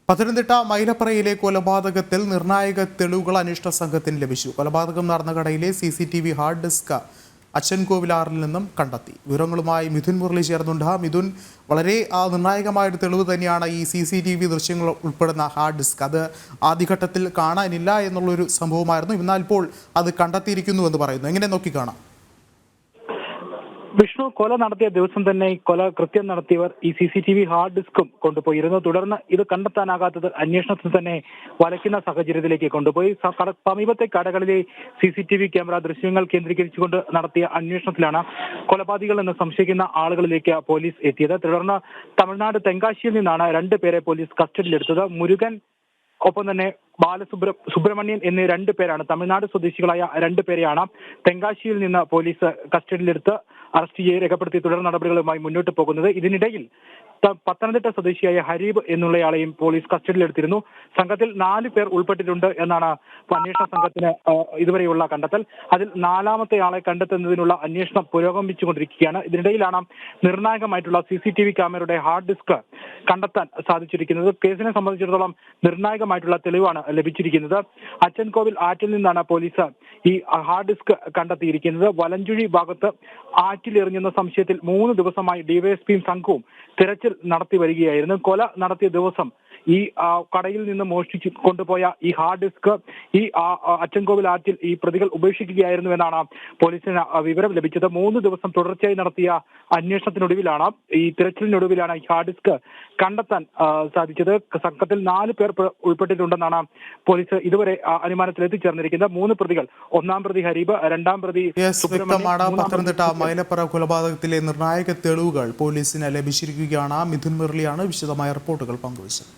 പത്തനംതിട്ട മൈലപ്പറയിലെ കൊലപാതകത്തിൽ നിർണായക തെളിവുകൾ അന്വേഷണ സംഘത്തിന് ലഭിച്ചു. കൊലപാതകം നടന്ന കടയിലെ CCTV ഹാർഡ് ഡിസ്ക് അച്ചൻകോവിലാറിൽ നിന്നും കണ്ടെത്തി. വിവരങ്ങളുമായി മിഥുൻ മുരളി ചേർന്നുണ്ട്. മിഥുൻ, വളരെ നിർണായകമായൊരു തെളിവ് തന്നെയാണ് ഈ CCTV ദൃശ്യങ്ങൾ ഉൾപ്പെടുന്ന ഹാർഡ് ഡിസ്ക്. അത് ആദ്യഘട്ടത്തിൽ കാണാനില്ല എന്നുള്ളൊരു സംഭവമായിരുന്നു. എന്നാൽ ഇപ്പോൾ അത് കണ്ടെത്തിയിരിക്കുന്നു എന്ന് പറയുന്നു. എങ്ങനെ നോക്കിക്കാണാം? വിഷ്ണു, കൊല നടത്തിയ ദിവസം തന്നെ കൊല കൃത്യം നടത്തിയവർ ഈ CCTV ഹാർഡ് ഡിസ്കും കൊണ്ടുപോയിരുന്നു. തുടർന്ന് ഇത് കണ്ടെത്താനാകാത്തത് അന്വേഷണത്തിൽ തന്നെ വലയ്ക്കുന്ന സാഹചര്യത്തിലേക്ക് കൊണ്ടുപോയി. സമീപത്തെ കടകളിലെ CCTV ക്യാമറ ദൃശ്യങ്ങൾ കേന്ദ്രീകരിച്ചുകൊണ്ട് നടത്തിയ അന്വേഷണത്തിലാണ് കൊലപാതകികൾ എന്ന് സംശയിക്കുന്ന ആളുകളിലേക്ക് പോലീസ് എത്തിയത്. തുടർന്ന് തമിഴ്നാട് തെങ്കാശിയിൽ നിന്നാണ് 2 പേരെ പോലീസ് കസ്റ്റഡിയിലെടുത്തത്. മുരുകൻ ഒപ്പം തന്നെ സുബ്രഹ്മണ്യൻ എന്നീ 2 പേരാണ്, തമിഴ്നാട് സ്വദേശികളായ 2 പേരെയാണ് തെങ്കാശിയിൽ നിന്ന് പോലീസ് കസ്റ്റഡിയിലെടുത്ത് അറസ്റ്റ് ചെയ്ത് രേഖപ്പെടുത്തി തുടർ നടപടികളുമായി മുന്നോട്ട് പോകുന്നത്. ഇതിനിടയിൽ പത്തനംതിട്ട സ്വദേശിയായ ഹരീബ് എന്നുള്ളയാളെയും പോലീസ് കസ്റ്റഡിയിലെടുത്തിരുന്നു. സംഘത്തിൽ 4 പേർ ഉൾപ്പെട്ടിട്ടുണ്ട് എന്നാണ് അന്വേഷണ സംഘത്തിന് ഇതുവരെയുള്ള കണ്ടെത്തൽ. അതിൽ 4ാമത്തെ ആളെ കണ്ടെത്തുന്നതിനുള്ള അന്വേഷണം പുരോഗമിച്ചുകൊണ്ടിരിക്കുകയാണ്. ഇതിനിടയിലാണ് നിർണായകമായിട്ടുള്ള CCTV ക്യാമറയുടെ ഹാർഡ് ഡിസ്ക് കണ്ടെത്താൻ സാധിച്ചിരിക്കുന്നത്. കേസിനെ സംബന്ധിച്ചിടത്തോളം നിർണായകമായിട്ടുള്ള തെളിവാണ് ലഭിച്ചിരിക്കുന്നത്. അച്ചൻകോവിൽ ആറ്റിൽ നിന്നാണ് പോലീസ് ഈ ഹാർഡ് ഡിസ്ക് കണ്ടെത്തിയിരിക്കുന്നത്. വലഞ്ചുഴി ഭാഗത്ത് ആറ്റിലെറിഞ്ഞെന്ന സംശയത്തിൽ 3 ദിവസമായി ഡിവൈഎസ്പിയും സംഘവും തിരച്ചിൽ നടത്തി വരികയായിരുന്നു. കൊല നടത്തിയ ദിവസം ഈ കടയിൽ നിന്ന് മോഷ്ടിച്ചു കൊണ്ടുപോയ ഈ ഹാർഡ് ഡിസ്ക് ഈ അച്ചൻകോവിൽ ആറ്റിൽ ഈ പ്രതികൾ ഉപേക്ഷിക്കുകയായിരുന്നു എന്നാണ് പോലീസിന് വിവരം ലഭിച്ചത്. 3 ദിവസം തുടർച്ചയായി നടത്തിയ അന്വേഷണത്തിനൊടുവിലാണ്, ഈ തിരച്ചിലിനൊടുവിലാണ് ഈ ഹാർഡ് ഡിസ്ക് കണ്ടെത്താൻ സാധിച്ചത്. സംഘത്തിൽ 4 പേർ ഉൾപ്പെട്ടിട്ടുണ്ടെന്നാണ് പോലീസ് ഇതുവരെ അനുമാനത്തിൽ എത്തിച്ചേർന്നിരിക്കുന്നത്. 3 പ്രതികൾ, 1ാം പ്രതി ഹരീബ്, 2ാം പ്രതി പത്തനംതിട്ട മൈലപ്പറ കൊലപാതകത്തിലെ നിർണായക തെളിവുകൾ പോലീസിന് ലഭിച്ചിരിക്കുകയാണ്. മിഥുൻ മുരളിയാണ് വിശദമായ റിപ്പോർട്ടുകൾ പങ്കുവച്ചത്.